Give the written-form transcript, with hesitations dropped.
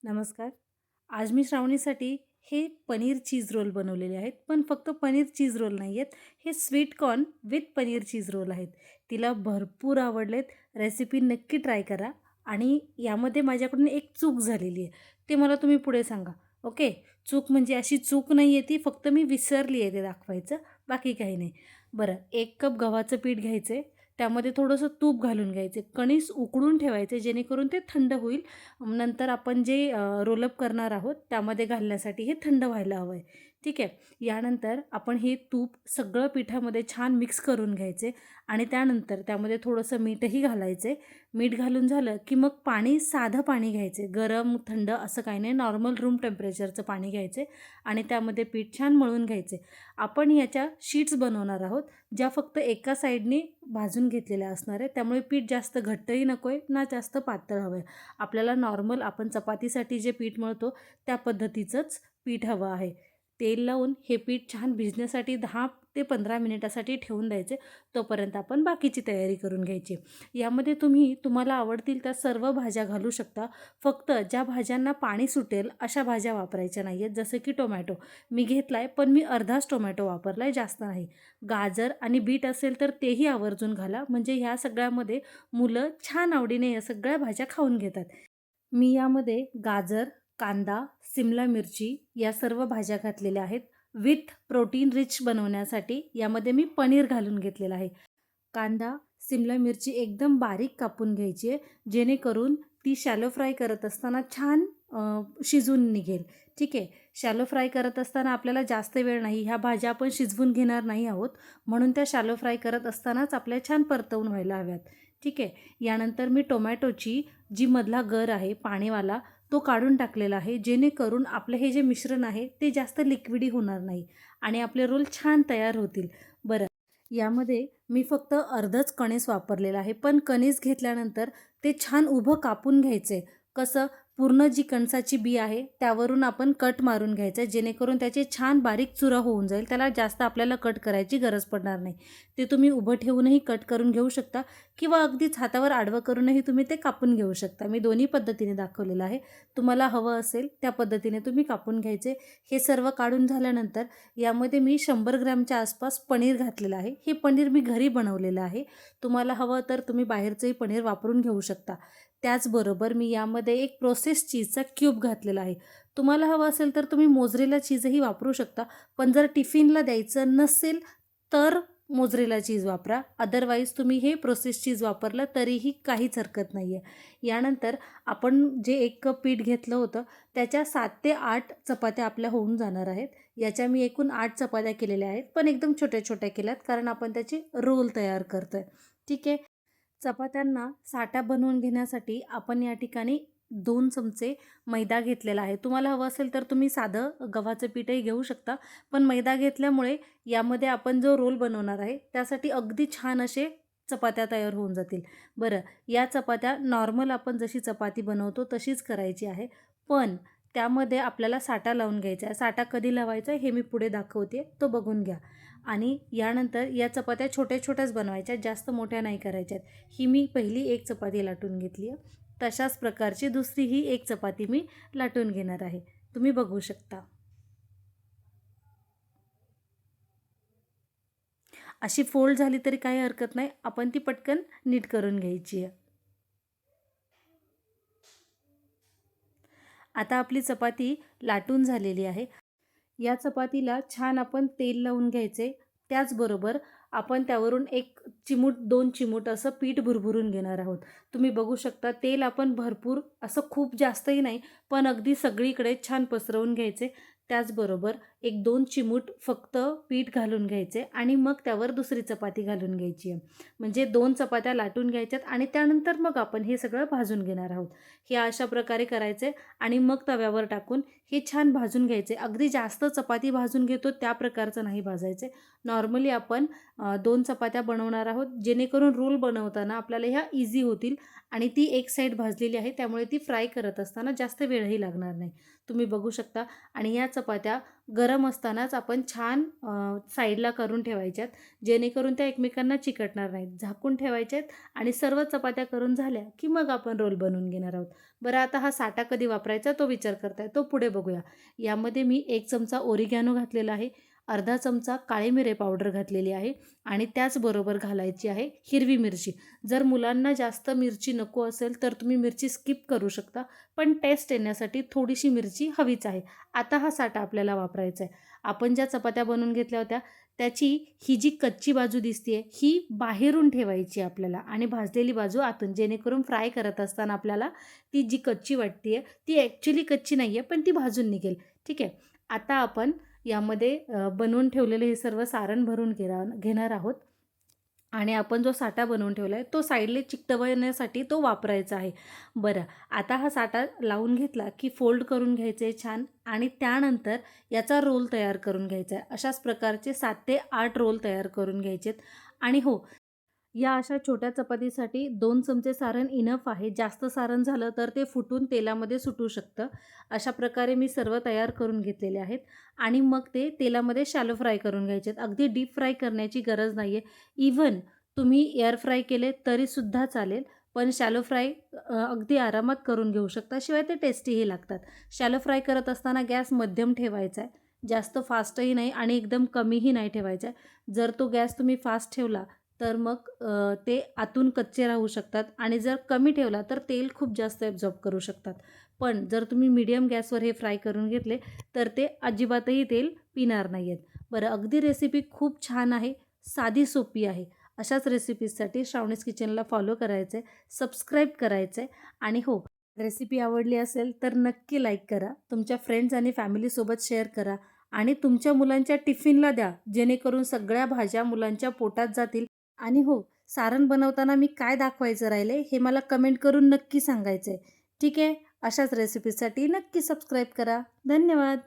नमस्कार. आज मी श्रावणीसाठी हे पनीर चीज रोल बनवलेले आहेत. पण फक्त पनीर चीज रोल नाही आहेत. हे sweet corn with paneer cheese roll आहेत. तिला भरपूर आवडलेत. रेसिपी नक्की ट्राय करा आणि यामध्ये माझ्याकडून एक चूक झालेली आहे. ते मला तुम्ही पुढे सांगा. ओके. चूक म्हणजे अशी चूक नाही आहे ती, फक्त मी विसरली आहे ते दाखवायचं. बाकी काही नाही. बरं, 1 कप गव्हाचं पीठ घ्यायचं त्यामध्ये थोडंसं तूप घालून घ्यायचे. कणीस उकळून ठेवायचे जेणेकरून ते थंड होईल. नंतर आपण जे रोलअप करणार आहोत त्यामध्ये घालण्यासाठी हे थंड व्हायला हवं आहे. ठीक आहे. यानंतर आपण हे तूप सगळं पिठामध्ये छान मिक्स करून घ्यायचे आणि त्यानंतर त्यामध्ये थोडंसं मीठही घालायचे. मीठ घालून झालं की मग पाणी, साधं पाणी घ्यायचे. गरम थंड असं काही नाही, नॉर्मल रूम टेम्परेचरचं पाणी घ्यायचे आणि त्यामध्ये पीठ छान मळून घ्यायचे. आपण याच्या शीट्स बनवणार आहोत ज्या फक्त एका साईडने भाजून घेतलेल्या असणार आहे. त्यामुळे पीठ जास्त घट्टही नको आहे ना जास्त पातळ हवं आहे. आपल्याला नॉर्मल आपण चपातीसाठी जे पीठ मळतो त्या पद्धतीचंच पीठ हवं आहे. तेल लावून हे पीठ छान भिजण्यासाठी 10 ते 15 मिनिटासाठी ठेवून द्यायचे. तोपर्यंत आपण बाकीची तयारी करून घ्यायची. यामध्ये तुम्हाला आवडतील त्या सर्व भाज्या घालू शकता. फक्त ज्या भाज्यांना पाणी सुटेल अशा भाज्या वापरायच्या नाही आहेत. जसं की टोमॅटो मी घेतला आहे, पण मी अर्धाच टोमॅटो वापरला आहे, जास्त नाही. गाजर आणि बीट असेल तर तेही आवर्जून घाला. म्हणजे ह्या सगळ्यामध्ये मुलं छान आवडीने या सगळ्या भाज्या खाऊन घेतात. मी यामध्ये गाजर, कांदा, सिमला मिरची या सर्व भाज्या घातलेल्या आहेत. विथ प्रोटीन रिच बनवण्यासाठी यामध्ये मी पनीर घालून घेतलेलं आहे. कांदा, सिमला मिरची एकदम बारीक कापून घ्यायची आहे, जेणेकरून ती शॅलो फ्राय करत असताना छान शिजून निघेल. ठीक आहे. शॅलो फ्राय करत असताना आपल्याला जास्त वेळ नाही, ह्या भाज्या आपण शिजवून घेणार नाही आहोत, म्हणून त्या शॅलो फ्राय करत असतानाच आपल्या छान परतवून व्हायला हव्यात. ठीक आहे. यानंतर मी टोमॅटोची जी मधला गर आहे पाणीवाला तो काढून टाकलेला आहे, जेणेकरून आपलं हे जे मिश्रण आहे ते जास्त लिक्विडी होणार नाही आणि आपले रोल छान तयार होतील. बरं, यामध्ये मी फक्त अर्धच कणीस वापरलेलं आहे, पण कणीस घेतल्यानंतर ते छान उभं कापून घ्यायचे. कसं, पूर्ण जी कणसाची बी आहे त्यावरून आपण कट मारून घ्यायचं जेणेकरून त्याचे छान बारीक चुरा होऊन जाईल. त्याला जास्त आपल्याला कट करायची गरज पडणार नाही. ते तुम्ही उभं ठेवूनही कट करून घेऊ शकता किंवा अगदीच हातावर आडवं करूनही तुम्ही ते कापून घेऊ शकता. मी दोन्ही पद्धतीने दाखवलेलं आहे. तुम्हाला हवं असेल त्या पद्धतीने तुम्ही कापून घ्यायचे. हे सर्व काढून झाल्यानंतर यामध्ये मी 100 ग्रॅमच्या आसपास पनीर घातलेलं आहे. हे पनीर मी घरी बनवलेलं आहे. तुम्हाला हवं तर तुम्ही बाहेरचंही पनीर वापरून घेऊ शकता. त्याचबरोबर मी यामध्ये एक प्रोसेस चीजचा क्यूब घातलेला आहे. तुम्हाला हवं असेल तर तुम्ही मोझरेला चीजही वापरू शकता, पण जर टिफिनला द्यायचं नसेल तर मोझरेला चीज वापरा. अदरवाईज तुम्ही हे प्रोसेस चीज वापरलं तरीही काहीच हरकत नाही आहे. यानंतर आपण जे 1 कप पीठ घेतलं होतं त्याच्या 7 ते 8 चपात्या आपल्या होऊन जाणार आहेत. याच्या मी एकूण 8 चपात्या केलेल्या आहेत, पण एकदम छोट्या छोट्या केल्यात कारण आपण त्याचे रोल तयार करतोय. ठीक आहे. चपात्यांना साठा बनवून घेण्यासाठी आपण या ठिकाणी 2 चमचे मैदा घेतलेला आहे. तुम्हाला हवं असेल तर तुम्ही साधं गव्हाचं पीठही घेऊ शकता, पण मैदा घेतल्यामुळे यामध्ये आपण जो रोल बनवणार आहे त्यासाठी अगदी छान असे चपात्या तयार होऊन जातील. बरं, या चपात्या नॉर्मल आपण जशी चपाती बनवतो तशीच करायची आहे, पण त्यामध्ये आपल्याला साठा लावून घ्यायचा आहे. साठा कधी लावायचा हे मी पुढे दाखवते, तो बघून घ्या. आणि यानंतर या चपात्या छोट्या छोट्याच बनवायच्या, जास्त मोठ्या नाही करायच्यात. ही मी पहिली 1 चपाती लाटून घेतली आहे. तशाच प्रकारची दुसरीही 1 चपाती मी लाटून घेणार आहे. तुम्ही बघू शकता. अशी फोल्ड झाली तरी काही हरकत नाही. आपण ती पटकन नीट करून घ्यायची आहे. आता आपली चपाती लाटून झालेली आहे. या चपातीला छान आपण तेल लावून घ्यायचे. त्याचबरोबर आपण त्यावरून 1 चिमूट 2 चिमूट असं पीठ भुरभुरून घेणार आहोत. तुम्ही बघू शकता तेल आपण भरपूर असं खूप जास्तही नाही, पण अगदी सगळीकडे छान पसरवून घ्यायचे. त्याचबरोबर 1-2 चिमूट फक्त पीठ घालून घ्यायचे आणि मग त्यावर दुसरी चपाती घालून घ्यायची आहे. म्हणजे 2 चपात्या लाटून घ्यायच्यात आणि त्यानंतर मग आपण हे सगळं भाजून घेणार आहोत. हे अशा प्रकारे करायचे आणि मग तव्यावर टाकून हे छान भाजून घ्यायचे. अगदी जास्त चपाती भाजून घेतो त्या प्रकारचं नाही भाजायचे. नॉर्मली आपण 2 चपात्या बनवणार आहोत, जेणेकरून रोल बनवताना आपल्याला ह्या इझी होतील आणि ती एक साईड भाजलेली आहे त्यामुळे ती फ्राय करत असताना जास्त वेळही लागणार नाही. तुम्ही बघू शकता आणि या चपात्या गरम गरम असतानाच आपण छान साईडला करून ठेवायच्यात, जेणेकरून त्या एकमेकांना चिकटणार नाहीत. झाकून ठेवायच्यात आणि सर्व चपात्या करून झाल्या की मग आपण रोल बनवून घेणार आहोत. बरं, आता हा साठा कधी वापरायचा तो विचार करताय, तो पुढे बघूया. यामध्ये मी 1 चमचा ओरिगॅनो घातलेला आहे, अर्धा चमचा काळे मिरे पावडर घातलेली आहे आणि त्याचबरोबर घालायची आहे हिरवी मिरची. जर मुलांना जास्त मिरची नको असेल तर तुम्ही मिरची स्किप करू शकता, पण टेस्ट येण्यासाठी थोडीशी मिरची हवीच आहे. आता हा साठा आपल्याला वापरायचा आहे. आपण ज्या चपात्या बनवून घेतल्या होत्या त्याची ही जी कच्ची बाजू दिसते ही बाहेरून ठेवायची आपल्याला आणि भाजलेली बाजू आतून, जेणेकरून फ्राय करत असताना आपल्याला ती जी कच्ची वाटते ती ॲक्च्युली कच्ची नाही आहे, पण ती भाजून निघेल. ठीक आहे. आता आपण यामध्ये बनवून ठेवलेले हे सर्व सारण भरून घेणार आहोत आणि आपण जो साठा बनवून ठेवला आहे तो साईडला चिकटवण्यासाठी तो वापरायचा आहे. बरं, आता हा साठा लावून घेतला की फोल्ड करून घ्यायचे छान आणि त्यानंतर याचा रोल तयार करून घ्यायचा आहे. अशाच प्रकारचे 7 ते 8 रोल तयार करून घ्यायचेत. आणि हो, या अशा छोट्या चपातीसाठी 2 चमचे सारण इनफ आहे. जास्त सारण झालं तर ते फुटून तेलामध्ये सुटू शकतं. अशा प्रकारे मी सर्व तयार करून घेतलेले आहेत आणि मग ते तेलामध्ये शॅलो फ्राय करून घ्यायचे आहेत. अगदी डीप फ्राय करण्याची गरज नाही आहे. इव्हन तुम्ही एअर फ्राय केले तरीसुद्धा चालेल, पण शॅलो फ्राय अगदी आरामात करून घेऊ शकता. शिवाय ते टेस्टीही लागतात. शॅलो फ्राय करत असताना गॅस मध्यम ठेवायचा आहे. जास्त फास्टही नाही आणि एकदम कमीही नाही ठेवायचा आहे. जर तो गॅस तुम्ही फास्ट ठेवला तर मग ते आतून कच्चे राहू शकतात आणि जर कमी ठेवला तर तेल खूप जास्त ॲब्झॉर्ब करू शकतात. पण जर तुम्ही मीडियम गॅसवर हे फ्राय करून घेतले तर ते अजिबातही तेल पिणार नाही आहेत. बरं, अगदी रेसिपी खूप छान आहे, साधी सोपी आहे. अशाच रेसिपीजसाठी श्रावणीज किचनला फॉलो करायचं आहे, सबस्क्राईब करायचं आहे आणि हो, रेसिपी आवडली असेल तर नक्की लाईक करा. तुमच्या फ्रेंड्स आणि फॅमिलीसोबत शेअर करा आणि तुमच्या मुलांच्या टिफिनला द्या, जेणेकरून सगळ्या भाज्या मुलांच्या पोटात जातील. आणि हो, सारण बनवताना मी काय दाखवायचं राहिले हे मला कमेंट करून नक्की सांगायचं आहे. ठीक आहे. अशाच रेसिपीसाठी नक्की सबस्क्राईब करा. धन्यवाद.